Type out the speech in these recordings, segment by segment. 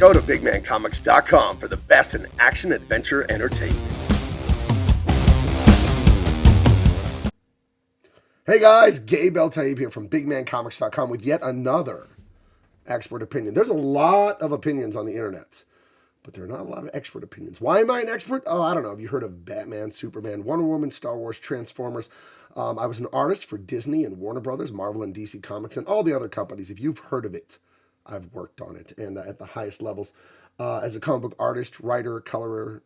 Go to bigmancomics.com for the best in action adventure entertainment. Hey guys, Gabe Eltaeb here from bigmancomics.com with yet another expert opinion. There's a lot of opinions on the internet, but there are not a lot of expert opinions. Why am I an expert? Oh, I don't know. Have you heard of Batman, Superman, Wonder Woman, Star Wars, Transformers? I was an artist for Disney and Warner Brothers, Marvel and DC Comics, and all the other companies. If you've heard of it, I've worked on it, and at the highest levels. As a comic book artist, writer, colorer,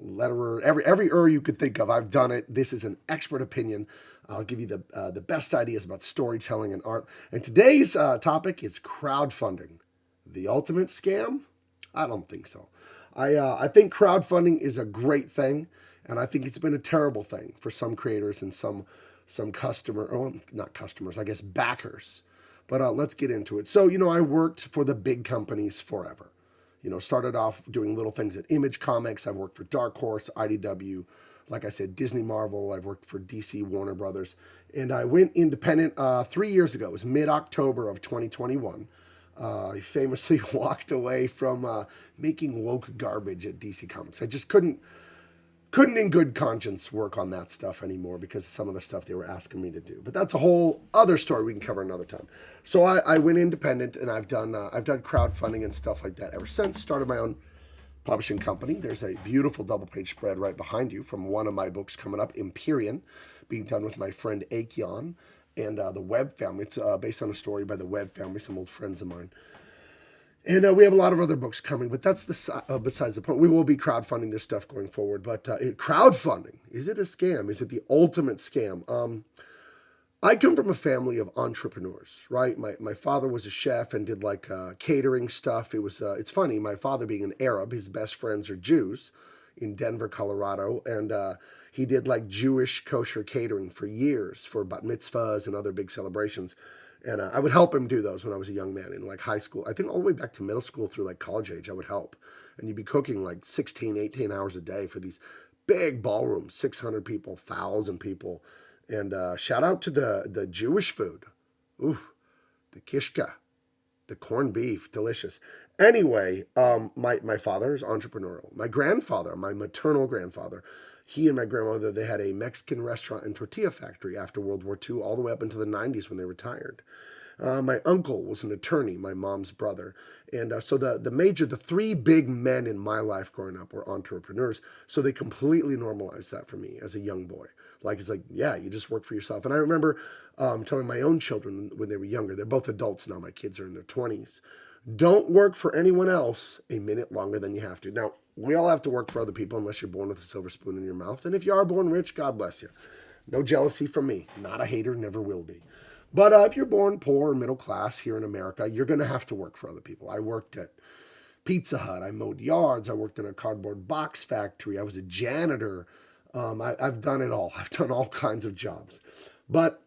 letterer, every you could think of, I've done it. This is an expert opinion. I'll give you the best ideas about storytelling and art. And today's topic is crowdfunding. The ultimate scam? I don't think so. I think crowdfunding is a great thing, and I think it's been a terrible thing for some creators and some not customers, I guess backers. But let's get into it. So, I worked for the big companies forever. Started off doing little things at Image Comics. I've worked for Dark Horse, IDW, like I said, Disney, Marvel. I've worked for DC, Warner Brothers. And I went independent 3 years ago. It was mid-October of 2021. I famously walked away from making woke garbage at DC Comics. I just couldn't in good conscience work on that stuff anymore because of some of the stuff they were asking me to do. But that's a whole other story we can cover another time. So I went independent, and I've done crowdfunding and stuff like that ever since. Started my own publishing company. There's a beautiful double-page spread right behind you from one of my books coming up, Empyrean, being done with my friend Cain and the Webb family. It's based on a story by the Webb family, some old friends of mine. And we have a lot of other books coming, but that's besides the point. We will be crowdfunding this stuff going forward. But crowdfunding, is it a scam? Is it the ultimate scam? I come from a family of entrepreneurs, right? My father was a chef and did like catering stuff. It's funny, my father being an Arab, his best friends are Jews in Denver, Colorado. And he did like Jewish kosher catering for years for bat mitzvahs and other big celebrations. And I would help him do those when I was a young man in like high school. I think all the way back to middle school through like college age, I would help. And you'd be cooking like 16, 18 hours a day for these big ballrooms, 600 people, 1,000 people. And shout out to the Jewish food. Ooh, the kishka, the corned beef, delicious. Anyway, my father is entrepreneurial. My grandfather, my maternal grandfather, he and my grandmother, they had a Mexican restaurant and tortilla factory after World War II, all the way up into the 90s when they retired. My uncle was an attorney, my mom's brother. And so the three big men in my life growing up were entrepreneurs. So they completely normalized that for me as a young boy. It's like, yeah, you just work for yourself. And I remember telling my own children when they were younger, they're both adults now, my kids are in their 20s, don't work for anyone else a minute longer than you have to. Now, we all have to work for other people unless you're born with a silver spoon in your mouth. And if you are born rich, God bless you. No jealousy from me. Not a hater, never will be. But if you're born poor or middle class here in America, you're going to have to work for other people. I worked at Pizza Hut. I mowed yards. I worked in a cardboard box factory. I was a janitor. I've done it all. I've done all kinds of jobs. But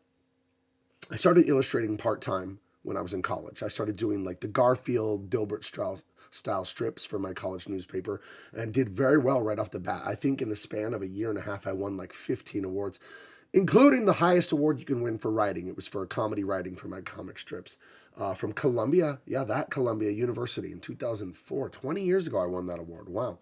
I started illustrating part-time when I was in college. I started doing like the Garfield, Dilbert style strips for my college newspaper and did very well right off the bat. I think in the span of a year and a half, I won like 15 awards, including the highest award you can win for writing. It was for comedy writing for my comic strips from Columbia. Yeah, that Columbia University in 2004. 20 years ago, I won that award. Wow.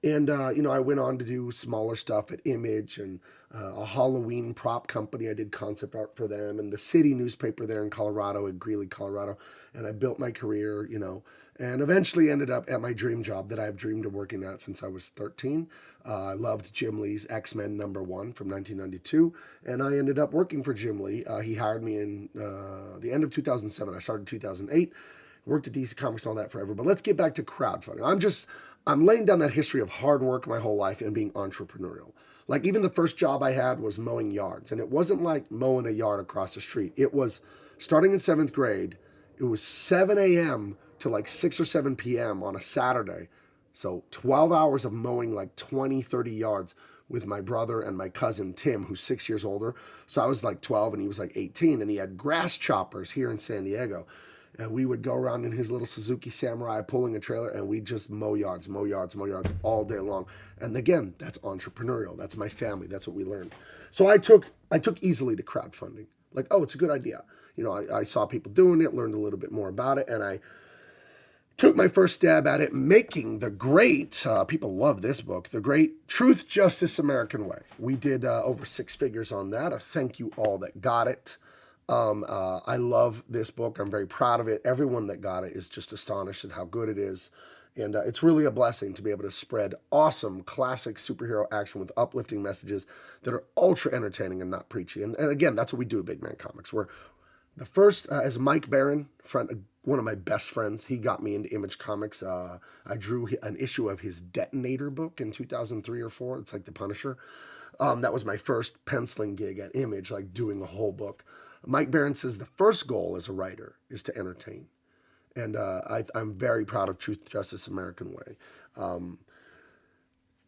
And, I went on to do smaller stuff at Image and a Halloween prop company. I did concept art for them and the city newspaper there in Colorado, in Greeley, Colorado. And I built my career, and eventually ended up at my dream job that I've dreamed of working at since I was 13. I loved Jim Lee's X-Men #1 from 1992. And I ended up working for Jim Lee. He hired me in the end of 2007. I started in 2008. Worked at DC Comics and all that forever. But let's get back to crowdfunding. I'm laying down that history of hard work my whole life and being entrepreneurial. Like even the first job I had was mowing yards. And it wasn't like mowing a yard across the street. It was starting in 7th grade. It was 7 a.m. to like 6 or 7 p.m. on a Saturday. So 12 hours of mowing like 20, 30 yards with my brother and my cousin Tim, who's 6 years older. So I was like 12 and he was like 18. And he had grass choppers here in San Diego. And we would go around in his little Suzuki Samurai pulling a trailer, and we'd just mow yards all day long. And again, that's entrepreneurial. That's my family. That's what we learned. So I took easily to crowdfunding. Like, oh, it's a good idea. I saw people doing it, learned a little bit more about it, and I took my first stab at it, making the great, people love this book, The Great Truth, Justice, American Way. We did over 6 figures on that. I thank you all that got it. I love this book. I'm very proud of it. Everyone that got it is just astonished at how good it is. And it's really a blessing to be able to spread awesome, classic superhero action with uplifting messages that are ultra entertaining and not preachy. And again, that's what we do at Big Man Comics. We're the first, as Mike Barron, one of my best friends, he got me into Image Comics. I drew an issue of his Detonator book in 2003 or 4. It's like The Punisher. That was my first penciling gig at Image, like doing a whole book. Mike Barron says the first goal as a writer is to entertain. And I'm very proud of Truth, Justice, American Way.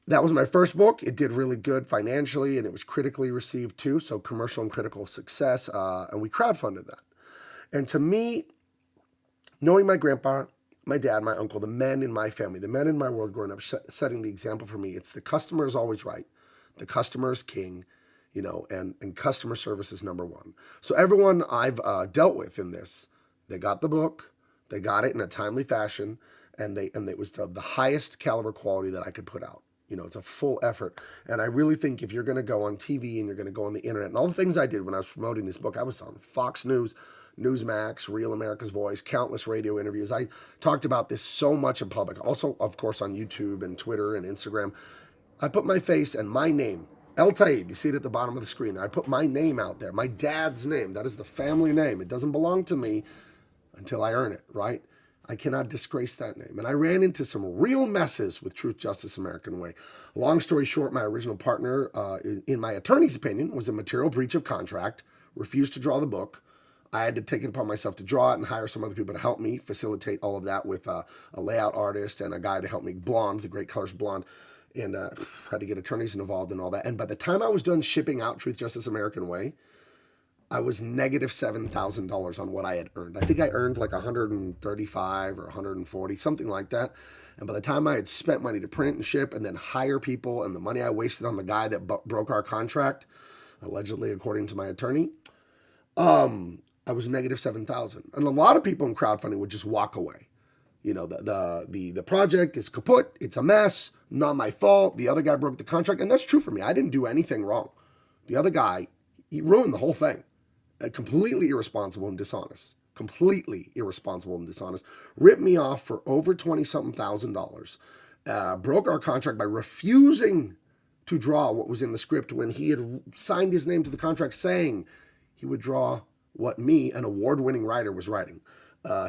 That was my first book. It did really good financially, and it was critically received too, so commercial and critical success, and we crowdfunded that. And to me, knowing my grandpa, my dad, my uncle, the men in my family, the men in my world growing up, setting the example for me, it's the customer is always right. The customer is king, and customer service is number one. So everyone I've dealt with in this, they got the book, they got it in a timely fashion, and it was the highest caliber quality that I could put out. It's a full effort. And I really think if you're going to go on TV and you're going to go on the internet, and all the things I did when I was promoting this book, I was on Fox News, Newsmax, Real America's Voice, countless radio interviews. I talked about this so much in public. Also, of course, on YouTube and Twitter and Instagram. I put my face and my name, Eltaeb, you see it at the bottom of the screen there. I put my name out there, my dad's name. That is the family name. It doesn't belong to me until I earn it, right? I cannot disgrace that name. And I ran into some real messes with Truth, Justice, American Way. Long story short, my original partner, in my attorney's opinion, was a material breach of contract, refused to draw the book. I had to take it upon myself to draw it and hire some other people to help me facilitate all of that with a layout artist and a guy to help me, Blonde, the great colorist Blonde, and had to get attorneys involved and all that. And by the time I was done shipping out Truth, Justice, American Way, I was negative $7,000 on what I had earned. I think I earned like 135 or 140, something like that. And by the time I had spent money to print and ship and then hire people and the money I wasted on the guy that broke our contract, allegedly according to my attorney, I was negative 7,000. And a lot of people in crowdfunding would just walk away. The project is kaput. It's a mess. Not my fault. The other guy broke the contract. And that's true for me. I didn't do anything wrong. The other guy, he ruined the whole thing. Completely irresponsible and dishonest. Completely irresponsible and dishonest. Ripped me off for over $20-something thousand. Broke our contract by refusing to draw what was in the script when he had signed his name to the contract saying he would draw what me, an award-winning writer, was writing.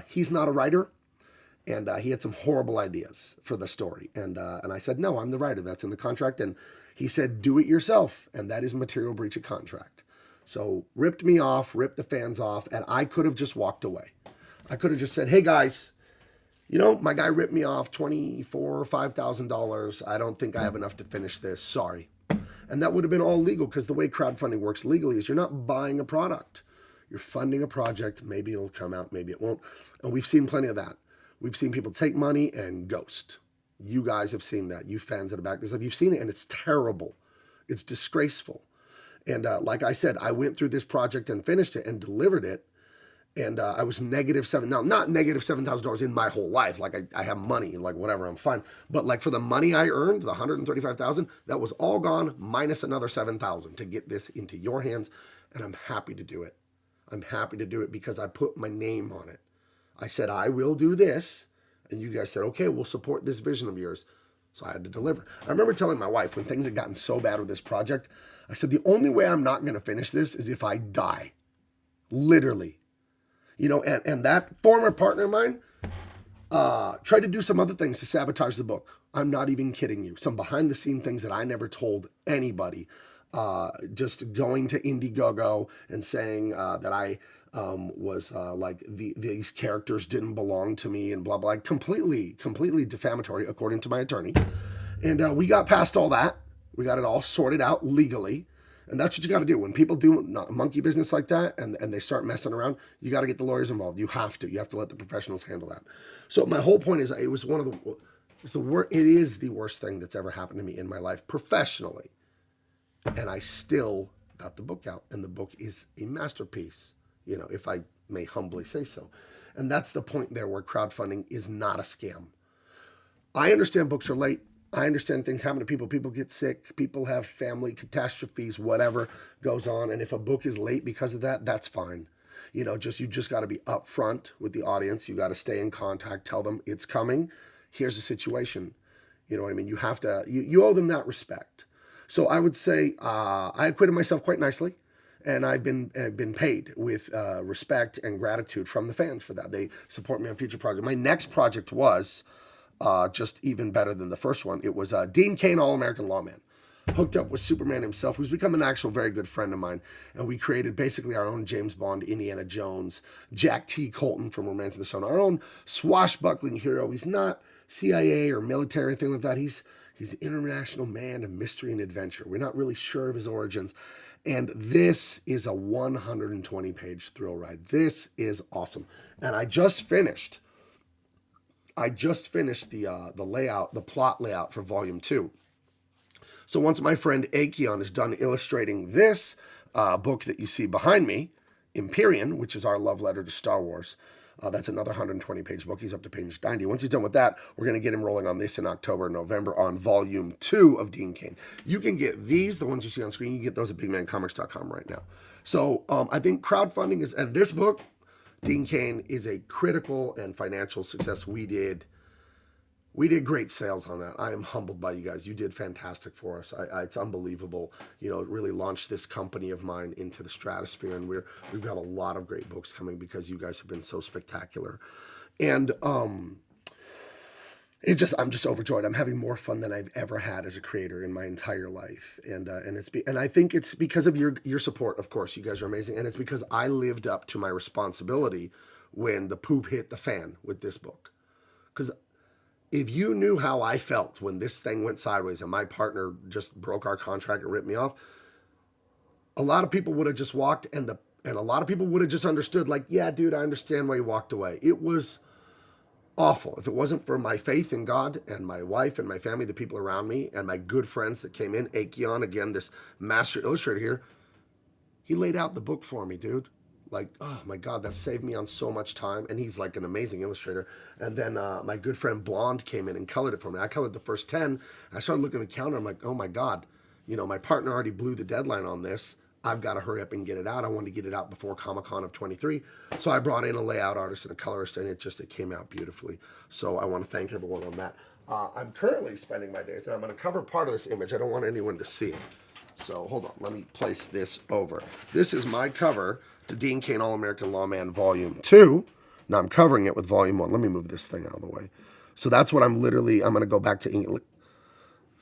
He's not a writer, and he had some horrible ideas for the story. And I said, no, I'm the writer. That's in the contract. And he said, do it yourself. And that is material breach of contract. So ripped me off, ripped the fans off, and I could have just walked away. I could have just said, hey guys, my guy ripped me off $24,000 or $5,000. I don't think I have enough to finish this. Sorry. And that would have been all legal, because the way crowdfunding works legally is you're not buying a product. You're funding a project. Maybe it'll come out, maybe it won't. And we've seen plenty of that. We've seen people take money and ghost. You guys have seen that. You fans that have backed this up, you've seen it, and it's terrible. It's disgraceful. And like I said, I went through this project and finished it and delivered it. And I was negative $7,000. Now, not negative $7,000 in my whole life. Like I have money, like whatever, I'm fine. But like for the money I earned, the $135,000, that was all gone minus another $7,000 to get this into your hands. And I'm happy to do it. I'm happy to do it because I put my name on it. I said, I will do this. And you guys said, okay, we'll support this vision of yours. So I had to deliver. I remember telling my wife when things had gotten so bad with this project, I said, the only way I'm not going to finish this is if I die. Literally. And that former partner of mine tried to do some other things to sabotage the book. I'm not even kidding you. Some behind the scene things that I never told anybody. Just going to Indiegogo and saying that I was like these characters didn't belong to me and blah, blah, completely defamatory according to my attorney. And we got past all that. We got it all sorted out legally. And that's what you got to do. When people do monkey business like that and they start messing around, you got to get the lawyers involved. You have to. You have to let the professionals handle that. So my whole point is it was it is the worst thing that's ever happened to me in my life professionally. And I still got the book out. And the book is a masterpiece, if I may humbly say so. And that's the point there where crowdfunding is not a scam. I understand books are late. I understand things happen to people. People get sick. People have family catastrophes, whatever goes on. And if a book is late because of that, that's fine. You just got to be upfront with the audience. You got to stay in contact. Tell them it's coming. Here's the situation. You know what I mean? You have to. You owe them that respect. So I would say I acquitted myself quite nicely, and I've been paid with respect and gratitude from the fans for that. They support me on future projects. My next project was just even better than the first one. It was Dean Cain, All-American Lawman. Hooked up with Superman himself, who's become an actual very good friend of mine. And we created basically our own James Bond, Indiana Jones, Jack T. Colton from Romance of the Stone, our own swashbuckling hero. He's not CIA or military or anything like that. He's an international man of mystery and adventure. We're not really sure of his origins. And this is a 120-page thrill ride. This is awesome. And I just finished the layout, the plot layout for Volume 2. So once my friend Akeon is done illustrating this book that you see behind me, Empyrean, which is our love letter to Star Wars, that's another 120-page book. He's up to page 90. Once he's done with that, we're going to get him rolling on this in October and November on Volume 2 of Dean Cain. You can get these, the ones you see on screen, you can get those at bigmancomics.com right now. So I think crowdfunding is, and this book, Dean Cain, is a critical and financial success. We did great sales on that. I am humbled by you guys. You did fantastic for us. It's unbelievable. It really launched this company of mine into the stratosphere, and we've got a lot of great books coming because you guys have been so spectacular. And I'm just overjoyed. I'm having more fun than I've ever had as a creator in my entire life, and I think it's because of your support. Of course, you guys are amazing, and it's because I lived up to my responsibility when the poop hit the fan with this book, because if you knew how I felt when this thing went sideways and my partner just broke our contract and ripped me off, a lot of people would have just walked, and a lot of people would have just understood, like, yeah, dude, I understand why you walked away. It was awful. If it wasn't for my faith in God and my wife and my family, the people around me, and my good friends that came in, Akeon, again, this master illustrator here, he laid out the book for me, dude. Like, oh my God, that saved me on so much time. And he's like an amazing illustrator. And then my good friend Blonde came in and colored it for me. I colored the first 10. I started looking at the counter. I'm like, oh my God, my partner already blew the deadline on this. I've got to hurry up and get it out. I wanted to get it out before Comic-Con of 23. So I brought in a layout artist and a colorist, and it came out beautifully. So I want to thank everyone on that. I'm currently spending my days, and I'm going to cover part of this image. I don't want anyone to see it. So hold on, let me place this over. This is my cover to Dean Cain, All-American Lawman, Volume 2. Now I'm covering it with Volume 1. Let me move this thing out of the way. So that's what I'm going to go back to ink.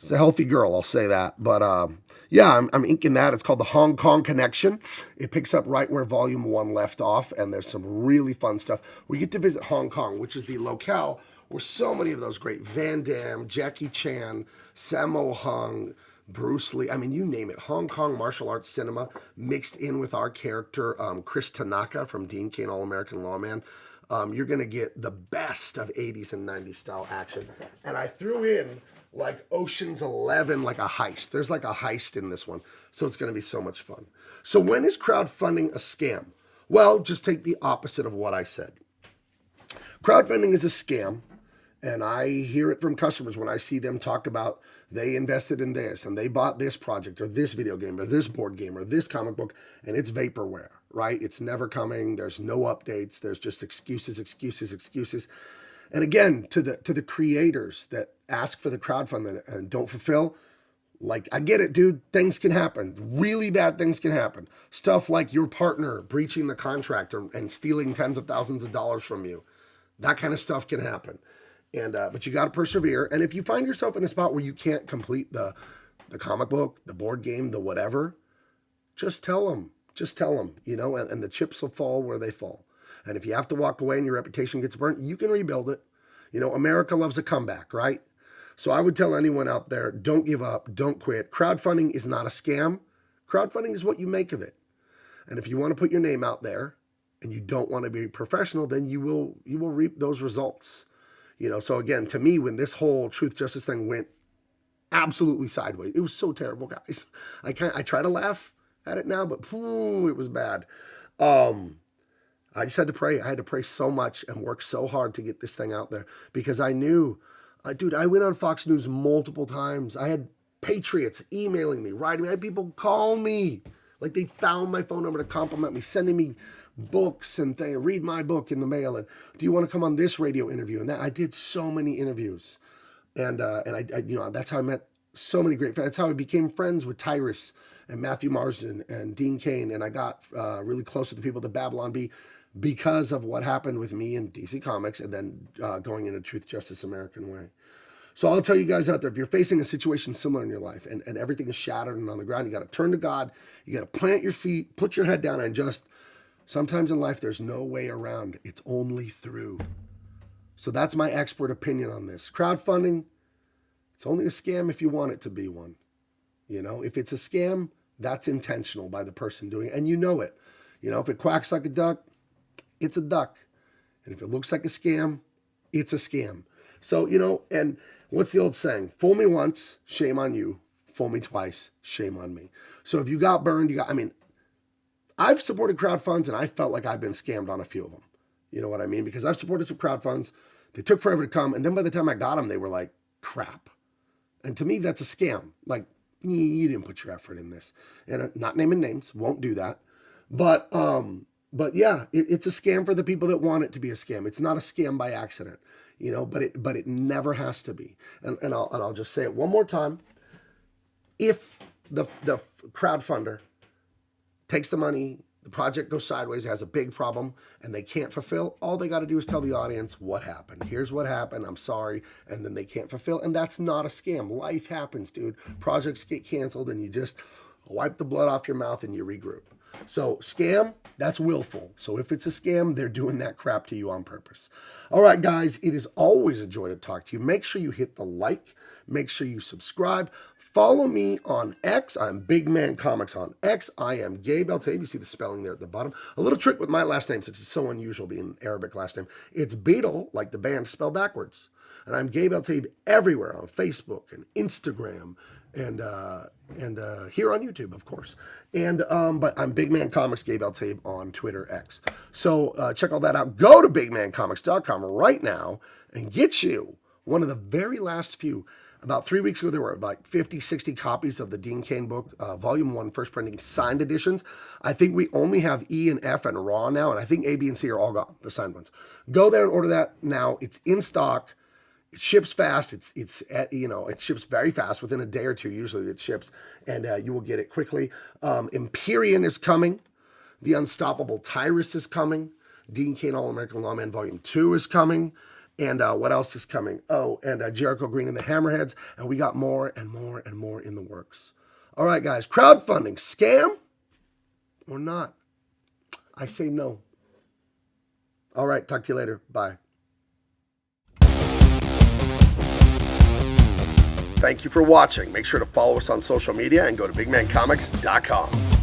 It's a healthy girl, I'll say that. But yeah, I'm inking that. It's called The Hong Kong Connection. It picks up right where Volume 1 left off, and there's some really fun stuff. We get to visit Hong Kong, which is the locale where so many of those great Van Damme, Jackie Chan, Sammo Hung, Bruce Lee, I mean, you name it. Hong Kong martial arts cinema mixed in with our character, Chris Tanaka from Dean Cain, All-American Lawman. You're going to get the best of 80s and 90s style action. And I threw in like Ocean's 11, like a heist. There's like a heist in this one. So it's going to be so much fun. So when is crowdfunding a scam? Well, just take the opposite of what I said. Crowdfunding is a scam. And I hear it from customers when I see them talk about they invested in this and they bought this project or this video game or this board game or this comic book, and it's vaporware, right? It's never coming. There's no updates. There's just excuses. And again, to the creators that ask for the crowdfunding and don't fulfill, like, I get it, dude. Things can happen. Really bad things can happen. Stuff like your partner breaching the contract and stealing tens of thousands of dollars from you. That kind of stuff can happen. And but you got to persevere. And if you find yourself in a spot where you can't complete the comic book, the board game, the whatever, just tell them. Just tell them, and the chips will fall where they fall. And if you have to walk away and your reputation gets burnt, you can rebuild it. America loves a comeback, right? So I would tell anyone out there, don't give up, don't quit. Crowdfunding is not a scam. Crowdfunding is what you make of it. And if you want to put your name out there and you don't want to be professional, then you will reap those results. So again, to me, when this whole truth justice thing went absolutely sideways, it was so terrible, guys. I try to laugh at it now, but it was bad. I just had to pray. I had to pray so much and work so hard to get this thing out there because I knew, dude, I went on Fox News multiple times. I had patriots emailing me, writing me. I had people call me. Like they found my phone number to compliment me, sending me books and things. Read my book in the mail. And do you want to come on this radio interview? And that I did so many interviews. And I that's how I met so many great friends. That's how I became friends with Tyrus and Matthew Marsden and Dean Cain. And I got really close with the people at Babylon Bee because of what happened with me and DC Comics and then going into Truth, Justice, American Way. So I'll tell you guys out there, if you're facing a situation similar in your life and everything is shattered and on the ground, you got to turn to God. You got to plant your feet, put your head down, and just, sometimes in life, there's no way around. It's only through. So that's my expert opinion on this. Crowdfunding, it's only a scam if you want it to be one. You know, if it's a scam, that's intentional by the person doing it, and you know it. You know, if it quacks like a duck, it's a duck. And if it looks like a scam, it's a scam. So, you know, and what's the old saying? Fool me once, shame on you. Fool me twice, shame on me. So if you got burned, I've supported crowd funds and I felt like I've been scammed on a few of them. You know what I mean? Because I've supported some crowd funds. They took forever to come. And then by the time I got them, they were like, crap. And to me, that's a scam. Like, you didn't put your effort in this. And not naming names, won't do that. But yeah, it's a scam for the people that want it to be a scam. It's not a scam by accident, you know, but it never has to be. And I'll just say it one more time. If the crowdfunder takes the money, the project goes sideways, has a big problem, and they can't fulfill, all they got to do is tell the audience what happened. Here's what happened. I'm sorry. And then they can't fulfill. And that's not a scam. Life happens, dude. Projects get canceled and you just wipe the blood off your mouth and you regroup. So scam, that's willful. So if it's a scam, they're doing that crap to you on purpose. All right, guys, it is always a joy to talk to you. Make sure you hit the like. Make sure you subscribe. Follow me on X. I'm Big Man Comics on X. I am Gabe Eltaeb. You see the spelling there at the bottom. A little trick with my last name, since it's so unusual being an Arabic last name. It's Beetle, like the band, spelled backwards. And I'm Gabe Eltaeb everywhere on Facebook and Instagram and here on YouTube, of course. But I'm Big Man Comics, Gabe Eltaeb on Twitter X. So check all that out. Go to bigmancomics.com right now and get you one of the very last few. About 3 weeks ago, there were like 50, 60 copies of the Dean Cain book, Volume 1, first printing, signed editions. I think we only have E and F and Raw now, and I think A, B, and C are all gone, the signed ones. Go there and order that now. It's in stock. It ships fast. It ships very fast. Within a day or two, usually it ships, and you will get it quickly. Empyrean is coming. The Unstoppable Tyrus is coming. Dean Cain, All-American Lawman, Volume 2 is coming. And what else is coming? Oh, and Jericho Green and the Hammerheads. And we got more and more and more in the works. All right, guys. Crowdfunding, scam or not? I say no. All right. Talk to you later. Bye. Thank you for watching. Make sure to follow us on social media and go to bigmancomics.com.